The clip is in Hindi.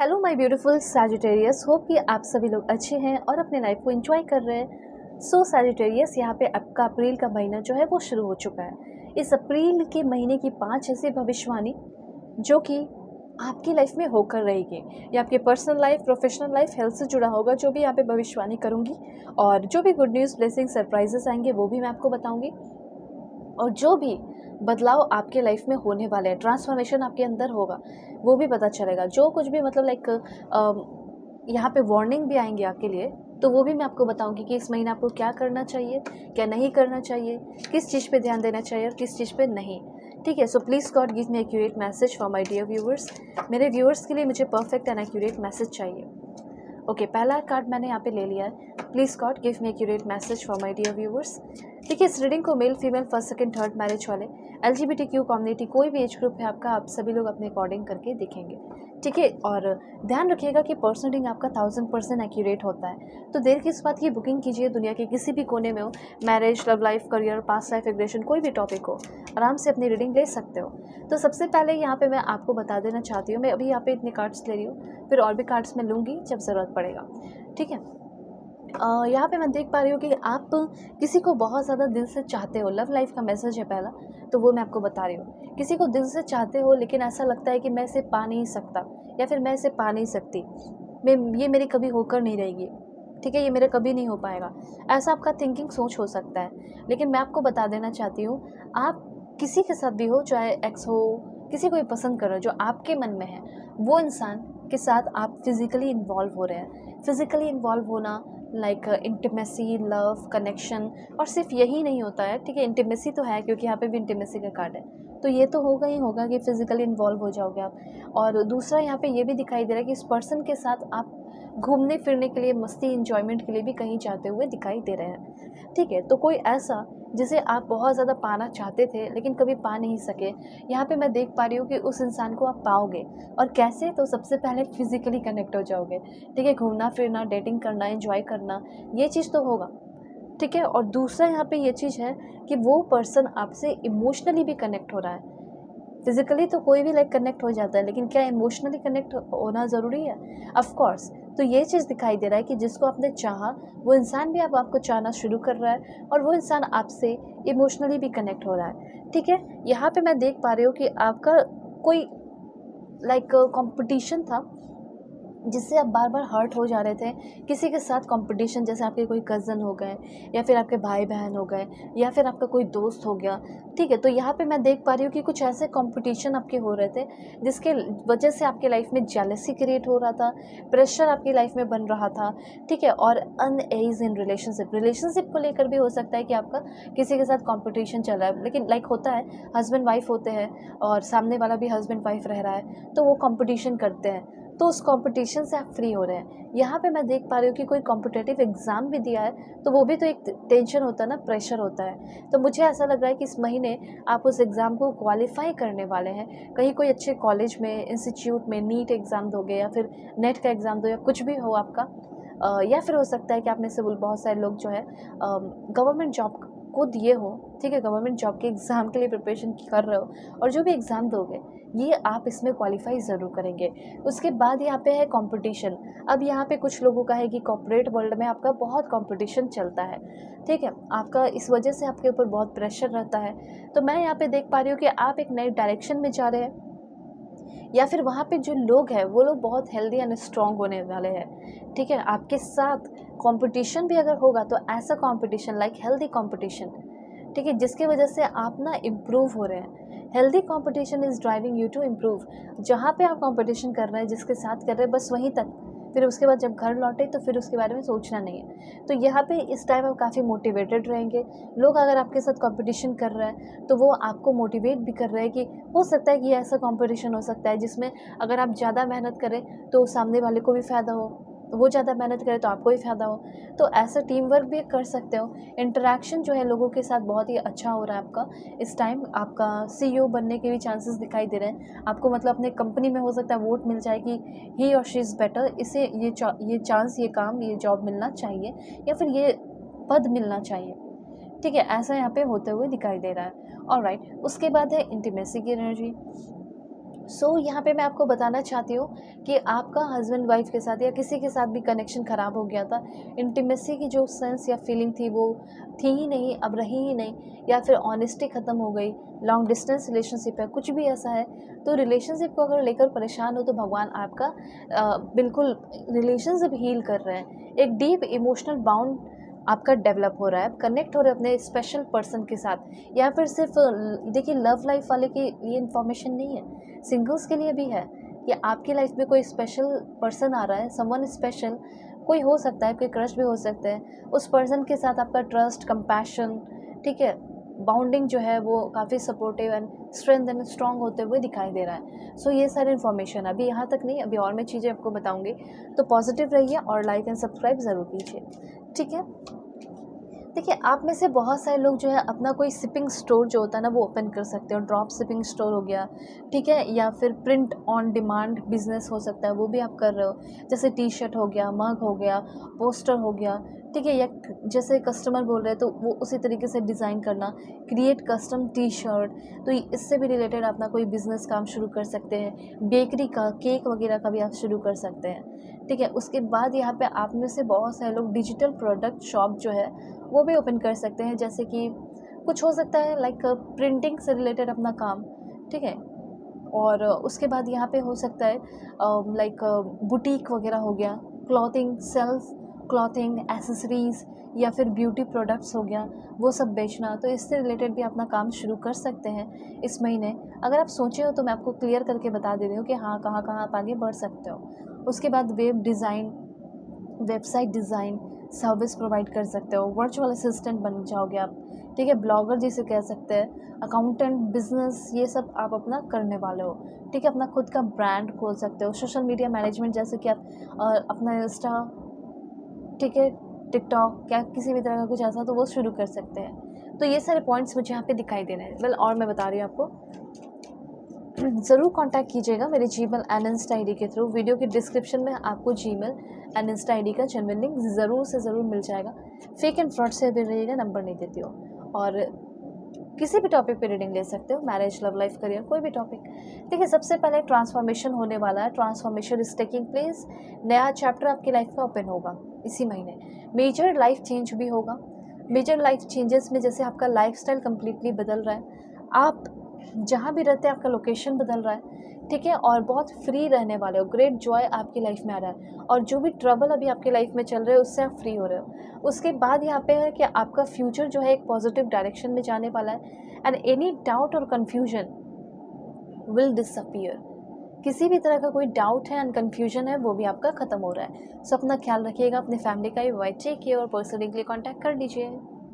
Hello my beautiful Sagittarius, hope कि आप सभी लोग अच्छे हैं और अपने लाइफ को एंजॉय कर रहे हैं। सैजिटेरियस, यहाँ पे आपका अप्रैल का महीना जो है वो शुरू हो चुका है। इस अप्रैल के महीने की 5 ऐसी भविष्यवाणी जो कि आपकी लाइफ में होकर रहेगी। ये आपके personal life, professional life, health से जुड़ा होगा जो भी यहाँ पे भविष्यवाणी करूँगी। और जो भी गुड न्यूज़, ब्लेसिंग, सरप्राइजेस आएंगे वो भी मैं आपको बताऊँगी। और जो भी बदलाव आपके लाइफ में होने वाले हैं, ट्रांसफॉर्मेशन आपके अंदर होगा, वो भी पता चलेगा। जो कुछ भी मतलब यहाँ पे वार्निंग भी आएंगे आपके लिए, तो वो भी मैं आपको बताऊंगी कि इस महीने आपको क्या करना चाहिए, क्या नहीं करना चाहिए, किस चीज़ पे ध्यान देना चाहिए और किस चीज़ पे नहीं। ठीक है, so please god give me accurate message for my dear viewers. मेरे व्यूवर्स के लिए मुझे परफेक्ट एंड एक्यूरेट मैसेज चाहिए। ओके, पहला कार्ड मैंने यहाँ पे ले लिया है। Please god give me accurate message for my dear viewers. देखिए, इस रीडिंग को male, female, first, second, third marriage वाले, LGBTQ कम्युनिटी, कोई भी एज ग्रुप है आपका, आप सभी लोग अपने अकॉर्डिंग करके देखेंगे। ठीक है, और ध्यान रखिएगा कि पर्सनल रीडिंग आपका 1000% एक्यूरेट होता है। तो देर किस बात की, बुकिंग कीजिए। दुनिया के किसी भी कोने में हो, marriage, love life, career, past life regression, कोई भी टॉपिक हो, आराम से अपनी रीडिंग ले सकते हो। तो सबसे पहले यहाँ पे मैं आपको बता देना चाहती हूँ, मैं अभी यहाँ पे इतने कार्ड्स ले रही हूँ, फिर और भी कार्ड्स मैं लूँगी जब ज़रूरत पड़ेगा। ठीक है, यहाँ पे मैं देख पा रही हूँ कि आप किसी को बहुत ज़्यादा दिल से चाहते हो। लव लाइफ का मैसेज है पहला, तो वो मैं आपको बता रही हूँ। किसी को दिल से चाहते हो, लेकिन ऐसा लगता है कि मैं इसे पा नहीं सकता, या फिर मैं इसे पा नहीं सकती, ये मेरी कभी होकर नहीं रहेगी। ठीक है, ये मेरा कभी नहीं हो पाएगा, ऐसा आपका थिंकिंग, सोच हो सकता है। लेकिन मैं आपको बता देना चाहती हूँ, आप किसी के साथ भी हो, चाहे एक्स हो, किसी को भी पसंद कर रहे हो, जो आपके मन में है, वो इंसान के साथ आप फिज़िकली इन्वॉल्व हो रहे हैं। फिज़िकली इन्वॉल्व होना लाइक इंटीमेसी, लव, कनेक्शन, और सिर्फ यही नहीं होता है। ठीक है, इंटीमेसी तो है, क्योंकि यहाँ पे भी इंटीमेसी का कार्ड है, तो ये तो होगा ही होगा कि फिज़िकली इन्वॉल्व हो जाओगे आप। और दूसरा यहाँ पे ये भी दिखाई दे रहा है कि इस पर्सन के साथ आप घूमने फिरने के लिए, मस्ती, इंजॉयमेंट के लिए भी कहीं जाते हुए दिखाई दे रहे हैं। ठीक है, तो कोई ऐसा जिसे आप बहुत ज़्यादा पाना चाहते थे लेकिन कभी पा नहीं सके, यहाँ पे मैं देख पा रही हूँ कि उस इंसान को आप पाओगे। और कैसे? तो सबसे पहले फिज़िकली कनेक्ट हो जाओगे। ठीक है, घूमना फिरना, डेटिंग करना, एंजॉय करना, ये चीज़ तो होगा। ठीक है, और दूसरा यहाँ पे ये चीज़ है कि वो पर्सन आपसे इमोशनली भी कनेक्ट हो रहा है। फिज़िकली तो कोई भी लाइक कनेक्ट हो जाता है, लेकिन क्या इमोशनली कनेक्ट होना ज़रूरी है? Of course. तो ये चीज़ दिखाई दे रहा है कि जिसको आपने चाहा, वो इंसान भी अब आपको चाहना शुरू कर रहा है, और वो इंसान आपसे इमोशनली भी कनेक्ट हो रहा है। ठीक है, यहाँ पे मैं देख पा रही हूँ कि आपका कोई लाइक कंपटीशन था, जिससे आप बार बार हर्ट हो जा रहे थे। किसी के साथ कंपटीशन, जैसे आपके कोई कज़न हो गए, या फिर आपके भाई बहन हो गए, या फिर आपका कोई दोस्त हो गया। ठीक है, तो यहाँ पे मैं देख पा रही हूँ कि कुछ ऐसे कंपटीशन आपके हो रहे थे, जिसके वजह से आपके लाइफ में जेलसी क्रिएट हो रहा था, प्रेशर आपकी लाइफ में बन रहा था। ठीक है, और अनएज इन रिलेशनशिप को लेकर भी हो सकता है कि आपका किसी के साथ कॉम्पिटिशन चल रहा है। लेकिन लाइक होता है, हस्बैंड वाइफ होते हैं, और सामने वाला भी हस्बैंड वाइफ रह रहा है, तो वो कॉम्पिटिशन करते हैं, तो उस कंपटीशन से आप फ्री हो रहे हैं। यहाँ पे मैं देख पा रही हूँ कि कोई कॉम्पिटिटिव एग्ज़ाम भी दिया है, तो वो भी तो एक टेंशन होता है ना, प्रेशर होता है। तो मुझे ऐसा लग रहा है कि इस महीने आप उस एग्ज़ाम को क्वालिफ़ाई करने वाले हैं। कहीं कोई अच्छे कॉलेज में, इंस्टीट्यूट में नीट एग्ज़ाम दोगे, या फिर नेट का एग्ज़ाम दो, या कुछ भी हो आपका। या फिर हो सकता है कि आप में से बहुत सारे लोग जो है गवर्नमेंट जॉब को दिए हो। ठीक है, गवर्नमेंट जॉब के एग्ज़ाम के लिए प्रिपरेशन कर रहे हो, और जो भी एग्ज़ाम दोगे, ये आप इसमें क्वालिफाई ज़रूर करेंगे। उसके बाद यहाँ पे है कंपटीशन। अब यहाँ पे कुछ लोगों का है कि कॉर्पोरेट वर्ल्ड में आपका बहुत कंपटीशन चलता है। ठीक है, आपका इस वजह से आपके ऊपर बहुत प्रेशर रहता है। तो मैं यहाँ पे देख पा रही हूँ कि आप एक नए डायरेक्शन में जा रहे हैं, या फिर वहाँ पे जो लोग हैं वो लोग बहुत हेल्दी एंड स्ट्रॉन्ग होने वाले हैं। ठीक है, आपके साथ कंपटीशन भी अगर होगा, तो ऐसा कंपटीशन लाइक हेल्दी कंपटीशन, ठीक है, जिसकी वजह से आप ना इम्प्रूव हो रहे हैं। Healthy competition is driving you to improve. जहाँ पे आप कंपटीशन कर रहे हैं, जिसके साथ कर रहे हैं, बस वहीं तक। फिर उसके बाद जब घर लौटे, तो फिर उसके बारे में सोचना नहीं है। तो यहाँ पे इस टाइम आप काफ़ी मोटिवेटेड रहेंगे। लोग अगर आपके साथ कंपटीशन कर रहे हैं, तो वो आपको मोटिवेट भी कर रहे हैं कि हो सकता है कि ऐसा कंपटीशन हो सकता है जिसमें अगर आप ज़्यादा मेहनत करें, तो सामने वाले को भी फ़ायदा हो, वो ज़्यादा मेहनत करे तो आपको ही फ़ायदा हो। तो ऐसा टीम वर्क भी कर सकते हो। इंटरैक्शन जो है लोगों के साथ बहुत ही अच्छा हो रहा है आपका। इस टाइम आपका CEO बनने के भी चांसेस दिखाई दे रहे हैं आपको। मतलब अपने कंपनी में हो सकता है वोट मिल जाए कि ही और शी इज़ बेटर, इसे ये चांस, ये काम, ये जॉब मिलना चाहिए, या फिर ये पद मिलना चाहिए। ठीक है, ऐसा यहाँ पे होते हुए दिखाई दे रहा है। ऑलराइट, उसके बाद है इंटीमेसी की एनर्जी। यहाँ पे मैं आपको बताना चाहती हूँ कि आपका हस्बैंड वाइफ के साथ या किसी के साथ भी कनेक्शन ख़राब हो गया था, इंटीमेसी की जो सेंस या फीलिंग थी वो थी ही नहीं, अब रही ही नहीं, या फिर ऑनेस्टी ख़त्म हो गई, लॉन्ग डिस्टेंस रिलेशनशिप है, कुछ भी ऐसा है, तो रिलेशनशिप को अगर लेकर परेशान हो तो भगवान आपका बिल्कुल रिलेशनशिप हील कर रहे हैं। एक डीप इमोशनल बाउंड आपका डेवलप हो रहा है, आप कनेक्ट हो रहे हैं अपने स्पेशल पर्सन के साथ, या फिर सिर्फ देखिए लव लाइफ वाले के लिए इन्फॉर्मेशन नहीं है, सिंगल्स के लिए भी है कि आपकी लाइफ में कोई स्पेशल पर्सन आ रहा है, समवन स्पेशल कोई हो सकता है, कोई क्रश भी हो सकता है, उस पर्सन के साथ आपका ट्रस्ट, कंपैशन, ठीक है, बाउंडिंग जो है वो काफ़ी supportive and strength and strong होते हुए दिखाई दे रहा है। ये सारी इन्फॉर्मेशन अभी यहाँ तक नहीं, अभी और मैं चीज़ें आपको बताऊँगी, तो पॉजिटिव रहिए और लाइक एंड सब्सक्राइब ज़रूर कीजिए, ठीक है। देखिए, आप में से बहुत सारे लोग जो है अपना कोई शिपिंग स्टोर जो होता है ना वो ओपन कर सकते हो, ड्रॉप शिपिंग स्टोर हो गया, ठीक है, या फिर प्रिंट ऑन डिमांड बिजनेस हो सकता है, वो भी आप कर रहे हो, जैसे टी शर्ट हो गया, मग हो गया, पोस्टर हो गया, ठीक है, या जैसे कस्टमर बोल रहे हैं तो वो उसी तरीके से डिज़ाइन करना, क्रिएट कस्टम टी शर्ट, तो इससे भी रिलेटेड अपना कोई बिज़नेस काम शुरू कर सकते हैं, बेकरी का, केक वगैरह का भी आप शुरू कर सकते हैं, ठीक है। उसके बाद यहाँ पे आप में से बहुत सारे लोग डिजिटल प्रोडक्ट शॉप जो है वो भी ओपन कर सकते हैं, जैसे कि कुछ हो सकता है लाइक प्रिंटिंग से रिलेटेड अपना काम, ठीक है। और उसके बाद यहाँ पे हो सकता है लाइक बुटीक वगैरह हो गया, क्लॉथिंग, सेल्फ क्लॉथिंग, एसेसरीज़, या फिर ब्यूटी प्रोडक्ट्स हो गया, वो सब बेचना, तो इससे रिलेटेड भी अपना काम शुरू कर सकते हैं इस महीने। अगर आप सोचे हो तो मैं आपको क्लियर करके बता दे रही हूँ कि हाँ, कहाँ कहाँ आप आगे बढ़ सकते हो। उसके बाद web design, website design service provide कर सकते हो, वर्चुअल असिस्टेंट बन जाओगे आप, ठीक है, ब्लॉगर जिसे कह सकते हैं, अकाउंटेंट, बिजनेस, ये सब आप अपना करने वाले हो, ठीक है। अपना खुद का ब्रांड खोल सकते हो, सोशल मीडिया मैनेजमेंट, जैसे कि आप अपना इंस्टा, ठीक है, टिकटॉक, क्या किसी भी तरह का कुछ ऐसा, तो वो शुरू कर सकते हैं। तो ये सारे पॉइंट्स मुझे यहाँ पे दिखाई दे रहे हैं। वेल, और मैं बता रही हूँ आपको, ज़रूर कांटेक्ट कीजिएगा मेरे जीमेल एंड इंस्टा आईडी के थ्रू। वीडियो के डिस्क्रिप्शन में आपको जीमेल एंड इंस्टा आईडी का जेन्युइन लिंक ज़रूर से ज़रूर मिल जाएगा। फेक एंड फ्रॉड से भी रहिएगा, नंबर नहीं देती हो। और किसी भी टॉपिक पे रीडिंग ले सकते हो, मैरिज, लव लाइफ, करियर, कोई भी टॉपिक। देखिए, सबसे पहले ट्रांसफॉर्मेशन होने वाला है, ट्रांसफॉर्मेशन इज टेकिंग प्लेस, नया चैप्टर आपकी लाइफ का ओपन होगा इसी महीने। मेजर लाइफ चेंज भी होगा। मेजर लाइफ चेंजेस में जैसे आपका लाइफस्टाइल कम्प्लीटली बदल रहा है, आप जहाँ भी रहते हैं आपका लोकेशन बदल रहा है, ठीक है, और बहुत फ्री रहने वाले हो, ग्रेट जॉय आपकी लाइफ में आ रहा है, और जो भी ट्रबल अभी आपकी लाइफ में चल रहे हो उससे आप फ्री हो रहे हो। उसके बाद यहाँ पे है कि आपका फ्यूचर जो है एक पॉजिटिव डायरेक्शन में जाने वाला है, एंड एनी डाउट और कन्फ्यूजन विल डिसअपीयर। किसी भी तरह का कोई डाउट है एंड कन्फ्यूजन है वो भी आपका ख़त्म हो रहा है। सो अपना ख्याल रखिएगा, अपने फैमिली का भी, टेक केयर, और पर्सनली कॉन्टैक्ट कर लीजिए।